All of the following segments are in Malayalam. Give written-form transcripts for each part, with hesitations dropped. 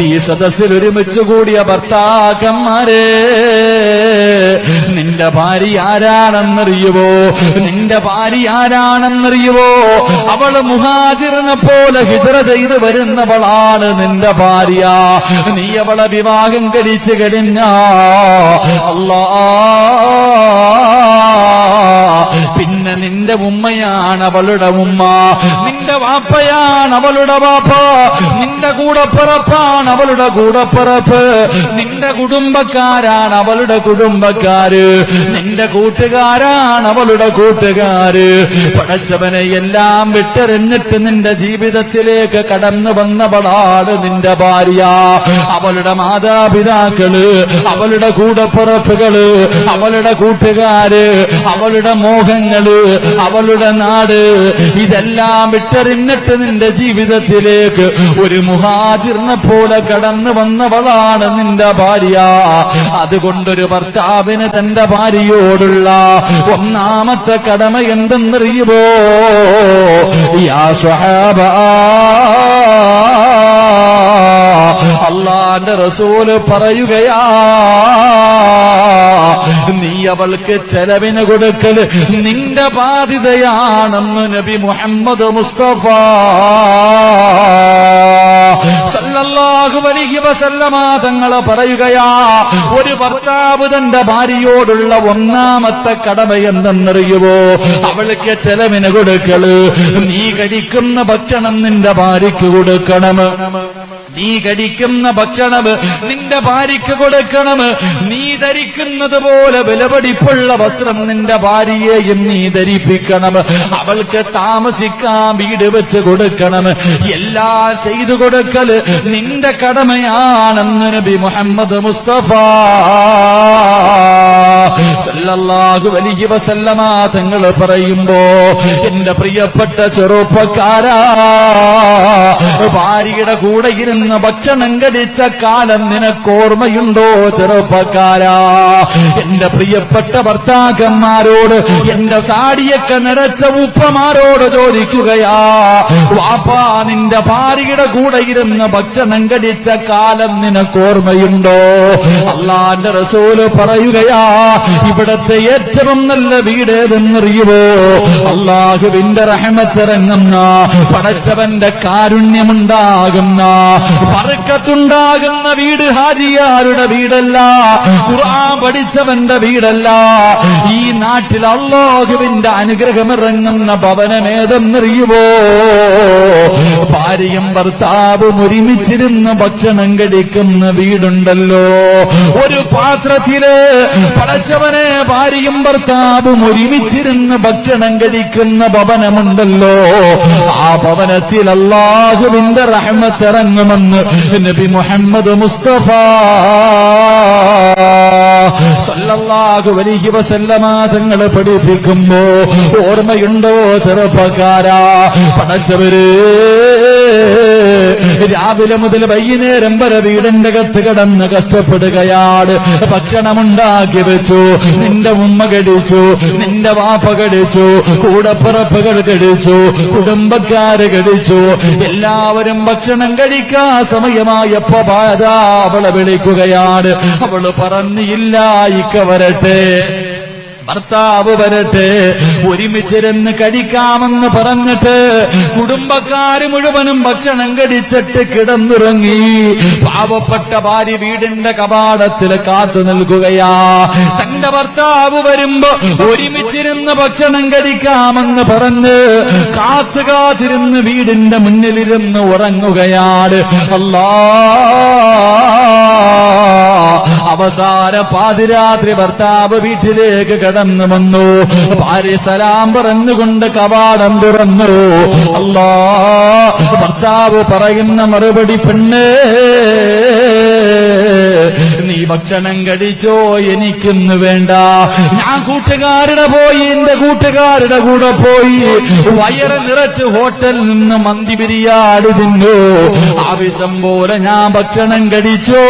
ഈ സദസ്സിൽ ഒരുമിച്ച് കൂടിയ ഭർത്താക്കന്മാരെ, നിന്റെ ഭാര്യ ആരാണെന്നറിയുവോ? നിന്റെ ഭാര്യ ആരാണെന്നറിയുവോ? അവള് മുഹാജിറിനെ പോലെ ഹിജ്റ ചെയ്ത് വരുന്നവളാണ് നിന്റെ ഭാര്യ. നീ അവളെ വിവാഹം കഴിച്ചു കഴിഞ്ഞാ പിന്നെ നിന്റെ ഉമ്മയാണ് അവളുടെ ഉമ്മ, നിന്റെ വാപ്പയാണ് അവളുടെ വാപ്പ, നിന്റെ കൂടപ്പിറപ്പാണ് അവളുടെ കൂടപ്പിറപ്പ്, നിന്റെ കുടുംബക്കാരാണ് അവളുടെ കുടുംബക്കാര്, നിന്റെ കൂട്ടുകാരാണ് അവളുടെ കൂട്ടുകാര്. പടച്ചവനെ എല്ലാം വിട്ടെറിഞ്ഞിട്ട് നിന്റെ ജീവിതത്തിലേക്ക് കടന്നു വന്നവളാണ് നിന്റെ ഭാര്യ. അവളുടെ മാതാപിതാക്കള്, അവളുടെ കൂടപ്പിറപ്പുകള്, അവളുടെ കൂട്ടുകാര്, അവളുടെ മോഹങ്ങള്, അവളുടെ നാട്, ഇതെല്ലാം വിട്ടെറിഞ്ഞിട്ട് നിന്റെ ജീവിതത്തിലേക്ക് ഒരു മുഹാജിറിനെ പോലെ കടന്നു വന്നവളാണ് നിന്റെ ഭാര്യ. അതുകൊണ്ടൊരു ഭർത്താവിന് തന്റെ ഭാര്യയോടുള്ള ഒന്നാമത്തെ കടമ എന്തെന്നറിയുമോ? യാ സ്വഹാബ, അല്ലാഹുവിന്റെ റസൂല് പറയുകയാ, നീ അവൾക്ക് ചെലവിന് കൊടുക്കല് നിന്റെ ബാധ്യതയാണെന്ന് നബി മുഹമ്മദ് മുസ്തഫ സല്ലല്ലാഹു അലൈഹി വസല്ലമ തങ്ങൾ പറയുകയാ, ഒരു ഭർത്താവ് തന്റെ ഭാര്യയോടുള്ള ഒന്നാമത്തെ കടമ എന്തെന്നറിയുമോ? അവൾക്ക് ചെലവിന് കൊടുക്കല്. നീ കഴിക്കുന്ന ഭക്ഷണം നിന്റെ ഭാര്യയ്ക്ക് കൊടുക്കണം, നീ കഴിക്കുന്ന ഭക്ഷണം നിന്റെ ഭാര്യയ്ക്ക് കൊടുക്കണം, നീ ധരിക്കുന്നത് പോലെ വിലപിടിപ്പുള്ള വസ്ത്രം നിന്റെ ഭാര്യയെയും നീ ധരിപ്പിക്കണം, അവൾക്ക് താമസിക്കാൻ വീട് വെച്ച് കൊടുക്കണം, എല്ലാം ചെയ്തു കൊടുക്കല് നിന്റെ കടമയാണെന്ന് നബി മുഹമ്മദ് മുസ്തഫ സല്ലല്ലാഹു അലൈഹി വസല്ലമ തങ്ങൾ പറയുമ്പോ, എന്റെ പ്രിയപ്പെട്ട ചെറുപ്പക്കാരാ, ഭാര്യയുടെ കൂടെ ഇരുന്ന് ഭക്ഷണം കഴിച്ച കാലം നിനക്കോർമ്മയുണ്ടോ ചെറുപ്പക്കാരാ? എന്റെ പ്രിയപ്പെട്ട ഭർത്താക്കന്മാരോട്, എന്റെ താടിയൊക്കെ നിറച്ച ഉപ്പമാരോട് ചോദിക്കുകയാ, വാപ്പാ, നിന്റെ ഭാര്യയുടെ കൂടെ ഇരുന്ന് ഭക്ഷണം കഴിച്ച കാലം നിനക്കോർമ്മയുണ്ടോ? അല്ലാഹുവിന്റെ റസൂല് പറയുകയാ, ഇവിടത്തെ ഏറ്റവും നല്ല വീട് ഏതെന്നറിയുമോ? അല്ലാഹുവിന്റെ റഹ്മത്തിറങ്ങുന്ന, പടച്ചവന്റെ കാരുണ്യമുണ്ടാകുന്ന, ബർക്കത്തുണ്ടാകുന്ന വീട് ഹാജിയാരുടെ വീടല്ല, ഖുർആൻ പഠിച്ചവന്റെ വീടല്ല. ഈ നാട്ടിൽ അല്ലാഹുവിന്റെ അനുഗ്രഹമിറങ്ങുന്ന ഭവനമേതെന്നറിയുമോ? ഭാര്യയും ഭർത്താവും ഒരുമിച്ചിരുന്ന് ഭക്ഷണം കഴിക്കുന്ന വീടുണ്ടല്ലോ, ഒരു പാത്രത്തില് പടച്ചവനെ ഭാര്യയും ഭർത്താവും ഒരുമിച്ചിരുന്ന് ഭക്ഷണം കഴിക്കുന്ന ഭവനമുണ്ടല്ലോ, ആ ഭവനത്തിൽ അല്ലാഹുവിന്റെ റഹ്മത്ത് ഇറങ്ങുമെന്ന് നബി മുഹമ്മദ് മുസ്തഫ സല്ലല്ലാഹു അലൈഹി വസല്ലമ തങ്ങൾ പഠിപ്പിക്കുമ്പോ, ഓർമ്മയുണ്ടോ ചെറുപ്പക്കാരാ? പടച്ചവര് രാവിലെ മുതൽ വൈകുന്നേരം വരെ വീടിന്റെ അകത്ത് കിടന്ന് കഷ്ടപ്പെടുകയാണ്, ഭക്ഷണമുണ്ടാക്കി വെച്ചു, നിന്റെ ഉമ്മ കഴിച്ചു, നിന്റെ വാപ്പ കഴിച്ചു, കൂടപ്പിറപ്പുകൾ കഴിച്ചു, കുടുംബക്കാര് കഴിച്ചു, എല്ലാവരും ഭക്ഷണം കഴിക്കാൻ സമയമായപ്പോ ബാധാ അവളെ വിളിക്കുകയാണ്. അവള് പറഞ്ഞില്ല, ഇക്ക വരട്ടെ, ഭർത്താവ് വരട്ടെ, ഒരുമിച്ചിരുന്ന് കഴിക്കാമെന്ന് പറഞ്ഞിട്ട് കുടുംബക്കാര് മുഴുവനും ഭക്ഷണം കഴിച്ചിട്ട് കിടന്നുറങ്ങി. പാവപ്പെട്ട ഭാര്യ വീടിന്റെ കവാടത്തിൽ കാത്തു നിൽക്കുകയാ. തന്റെ ഭർത്താവ് വരുമ്പോ ഒരുമിച്ചിരുന്ന് ഭക്ഷണം കഴിക്കാമെന്ന് പറഞ്ഞ് കാത്തിരുന്ന് വീടിന്റെ മുന്നിലിരുന്ന് ഉറങ്ങുകയാണ്. അവസാന പാതിരാത്രി ഭർത്താവ് വീട്ടിലേക്ക് കടന്നു വന്നു. ഭാര്യ സലാം പറഞ്ഞുകൊണ്ട് കവാടം തുറന്നു. ഭർത്താവ് പറയുന്ന മറുപടി, പെണ്ണേ, നീ ഭക്ഷണം കഴിച്ചോ? എനിക്കൊന്നു വേണ്ട. ഞാൻ എന്റെ കൂട്ടുകാരുടെ കൂടെ പോയി വയറ് നിറച്ച് ഹോട്ടലിൽ നിന്ന് മന്തി ബിരിയാണി തിന്നു. ആവശ്യം പോലെ ഞാൻ ഭക്ഷണം കഴിച്ചോ?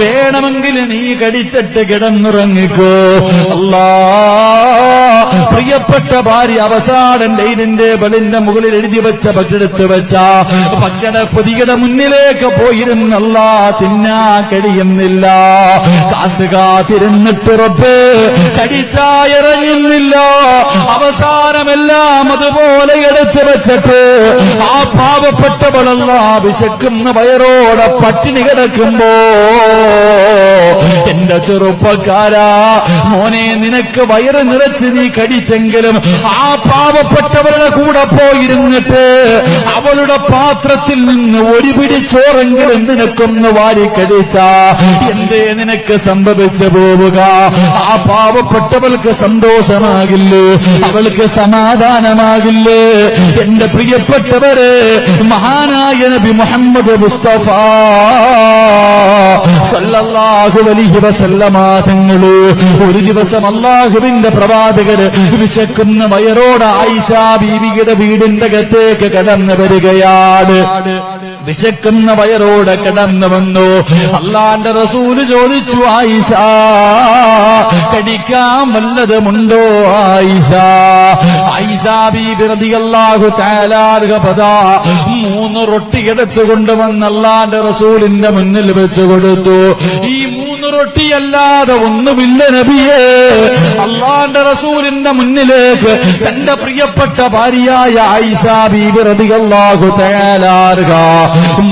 വേണമെങ്കിൽ നീ കഴിച്ചിട്ട് കിടന്നുറങ്ങിക്കോ. പ്രിയപ്പെട്ട ഭാര്യ അവസാനം ലൈനിന്റെ ബലിന്റെ മുകളിൽ എഴുതി വെച്ച ഭക്ഷെടുത്ത് വെച്ച ഭക്ഷണ പൊതിയുടെ മുന്നിലേക്ക് പോയിരുന്നല്ല തിന്നാ കഴിയുന്നില്ല. കാത്തിരുന്നിട്ട് റബ്ബേ കടിച്ചായിറങ്ങുന്നില്ല. അവസാനമെല്ലാം അതുപോലെ എടുത്തു വെച്ചിട്ട് ആ പാവപ്പെട്ടവളല്ല വിശക്കുന്ന വയറോടെ പട്ടിണി കിടക്കുമ്പോ എന്റെ ചെറുപ്പക്കാരാ മോനെ നിനക്ക് വയറ് നിറച്ച് നീ കടിച്ചെങ്കിലും ആ പാവപ്പെട്ടവരുടെ കൂടെ പോയിരുന്നിട്ട് അവളുടെ പാത്രത്തിൽ നിന്ന് ഒരു പിടി ചോറെങ്കിലും നിനക്കൊന്ന് വാരി കടിച്ച എന്തേ നിനക്ക് സംഭവിച്ചു പോവുക? ആ പാവപ്പെട്ടവൾക്ക് സന്തോഷമാകില്ലേ? അവൾക്ക് സമാധാനമാകില്ലേ? എന്റെ പ്രിയപ്പെട്ടവരെ, മഹാനായ നബി മുഹമ്മദ് മുസ്തഫ സല്ലല്ലാഹു അലൈഹി വസല്ലമ തങ്ങള് ഒരു ദിവസം അല്ലാഹുവിന്റെ പ്രവാചകര് വിശക്കുന്ന വയറോട് ആയിഷ ബീവിയുടെ വീടിന്റെ അകത്തേക്ക് കടന്നു വരികയാണ്. വിശക്കുന്ന വയറോടെ കടന്നു വന്നു. അല്ലാഹുവിന്റെ റസൂല് ചോദിച്ചു, ആയിഷ കടിക്കാൻ വല്ലതുമുണ്ടോ ആയിഷ? ആയിഷ ബീബി റളിയല്ലാഹു തആല അൻഹ 3 റൊട്ടി എടുത്തുകൊണ്ടുവന്ന് അല്ലാഹുവിന്റെ റസൂലിന്റെ മുന്നിൽ വെച്ചു കൊടുത്തു. ഈ 3 റൊട്ടിയല്ലാതെ ഒന്നുമില്ല നബിയേ. അല്ലാഹുവിന്റെ റസൂലിന്റെ മുന്നിലേക്ക് തന്റെ പ്രിയപ്പെട്ട ഭാര്യയായ ആയിഷ ബീബി റളിയല്ലാഹു തആല അൻഹ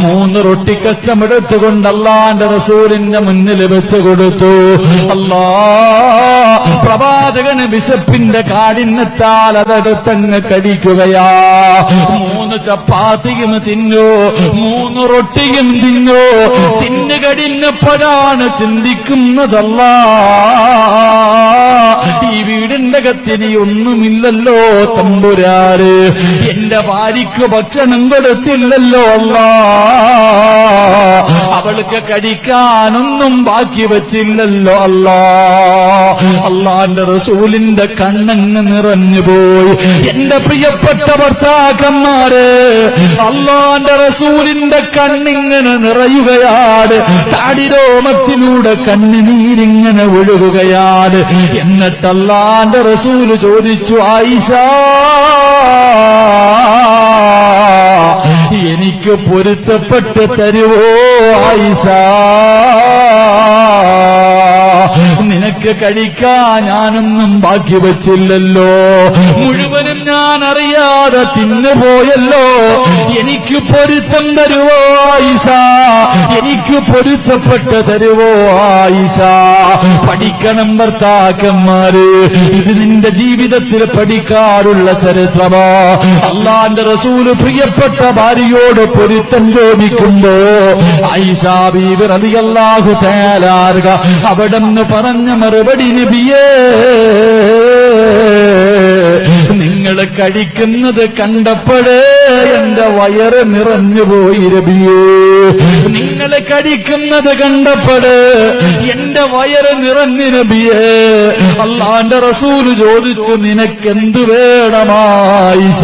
3 റൊട്ടി കച്ചമെടുത്തുകൊണ്ട് അല്ലാഹുവിന്റെ റസൂലിന്റെ മുന്നിൽ വെച്ചു കൊടുത്തു. പ്രവാചകന് വിശപ്പിന്റെ കാഠിന്യത്താൽ അതെടുത്തങ്ങ് കടിക്കുകയാ. 3 ചപ്പാത്തിയും തിന്നു, 3 റൊട്ടിയും തിന്നു. തിന്നുകടിഞ്ഞപ്പോഴാണ് ചിന്തിക്കുന്നതല്ല, ഈ വീടിന്റെ അകത്തിനി ഒന്നുമില്ലല്ലോ തമ്പുരാര്. എന്റെ ഭാര്യയ്ക്ക് ഭക്ഷണം കൊടുത്തില്ലല്ലോ അല്ലാ. അവൾക്ക് കടിക്കാനൊന്നും ബാക്കി വച്ചില്ലല്ലോ അല്ലാ. അല്ലാഹുവിന്റെ റസൂലിന്റെ കണ്ണങ്ങ് നിറഞ്ഞുപോയി. എന്റെ പ്രിയപ്പെട്ട ഭർത്താക്കന്മാര്, അല്ലാഹുവിന്റെ റസൂലിന്റെ കണ്ണിങ്ങനെ നിറയുകയാണ്. താടിരോമത്തിലൂടെ കണ്ണുനീരിങ്ങനെ ഒഴുകുകയാണ്. എന്നിട്ട് അല്ലാഹുവിന്റെ റസൂല് ചോദിച്ചു, ആയിഷ എനിക്ക് പൊരുത്തപ്പെട്ട് തരുവോ ആയിഷ? നിനക്ക് കഴിക്കാൻ ഞാനൊന്നും ബാക്കി വച്ചില്ലല്ലോ, മുഴുവനും ഞാൻ അറിയാതെ തിന്നുപോയല്ലോ. എനിക്ക് പൊരുത്തം തരുവോ ആയിഷ? എനിക്ക് പൊരുത്തപ്പെട്ട് തരുവോ ആയിഷ? പഠിക്കണം ഭർത്താക്കന്മാര്, ഇത് നിന്റെ ജീവിതത്തിൽ പഠിക്കാറുള്ള ചരിത്രമാ. അല്ലാഹുവിന്റെ റസൂല് പ്രിയപ്പെട്ട ഭാര്യയോട് പൊരുത്തം ചോദിക്കുമ്പോ ആയിഷ ബീബി റളിയല്ലാഹു തആല അൻഹ അവിടെന്ന് പറഞ്ഞ മറുപടി, നബിയേ നിങ്ങൾ കഴിക്കുന്നത് കണ്ടപ്പോഴേ എന്റെ വയറ് നിറഞ്ഞുപോയി നബിയേ. നിങ്ങൾ കഴിക്കുന്നത് കണ്ടപ്പോഴേ എന്റെ വയറ് നിറഞ്ഞു നബിയേ. അല്ലാഹുവിന്റെ റസൂല് ചോദിച്ചു, നിനക്കെന്ത് വേണം ആയിഷ?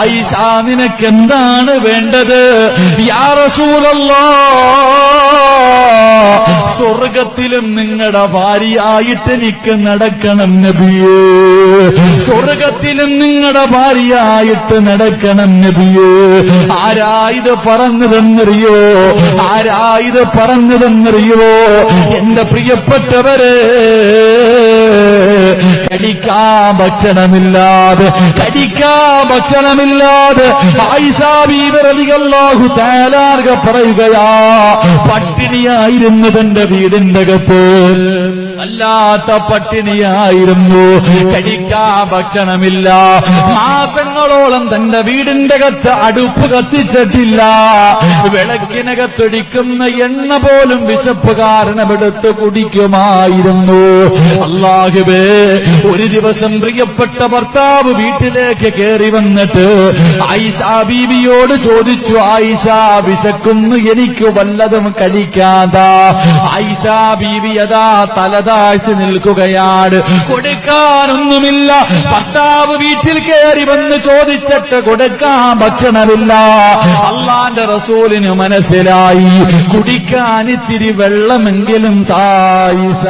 ആയിഷ നിനക്കെന്താണ് വേണ്ടത്? യാ റസൂലല്ലാഹ്, സ്വർഗത്തിലും നിങ്ങളുടെ ഭാര്യയായിട്ട് എനിക്ക് നടക്കണം നബിയേ. സ്വർഗത്തിലും നിങ്ങളുടെ ഭാര്യയായിട്ട് നടക്കണം നബിയേ. ആരായത് പറഞ്ഞതെന്നറിയോ? ആരായത് പറഞ്ഞതെന്നറിയോ? എന്റെ പ്രിയപ്പെട്ടവരെ, കടിക്കാൻ ഭക്ഷണമില്ലാതെ ആയിഷ ബീവി റളിയല്ലാഹു തആല അൻഹ പറയുകയാ, പട്ടിണിയായിരുന്നു തന്റെ വീടിന്റെ അകത്ത്. വല്ലാത്ത പട്ടിണിയായിരുന്നു, കഴിക്കാൻ ഭക്ഷണമില്ല. മാസങ്ങളോളം തന്റെ വീടിന്റെ അകത്ത് അടുപ്പ് കത്തിച്ചിട്ടില്ല. വിളക്കിനകത്തൊടിക്കുന്ന എണ്ണ പോലും വിശപ്പ് കാരണമെടുത്ത് കുടിക്കുമായിരുന്നു. അല്ലാഹുവേ, ഒരു ദിവസം പ്രിയപ്പെട്ട ഭർത്താവ് വീട്ടിലേക്ക് കയറി വന്നിട്ട് ആയിഷ ബീവിയോട് ചോദിച്ചു, ആയിഷ വിശക്കുന്നു, എനിക്ക് വല്ലതും കഴിക്കാതാ? ആയിഷ ബീവി അതാ തലതാഴ്ത്തി നിൽക്കുകയാണ്, കൊടുക്കാനൊന്നുമില്ല. ഭർത്താവ് വീട്ടിൽ കയറി വന്ന് ചോദിച്ചിട്ട് കൊടുക്കാൻ ഭക്ഷണമില്ല. അല്ലാഹുവിന്റെ റസൂലിന് മനസ്സിലായി, കുടിക്കാൻ ഇത്തിരി വെള്ളമെങ്കിലും താ ആയിഷ.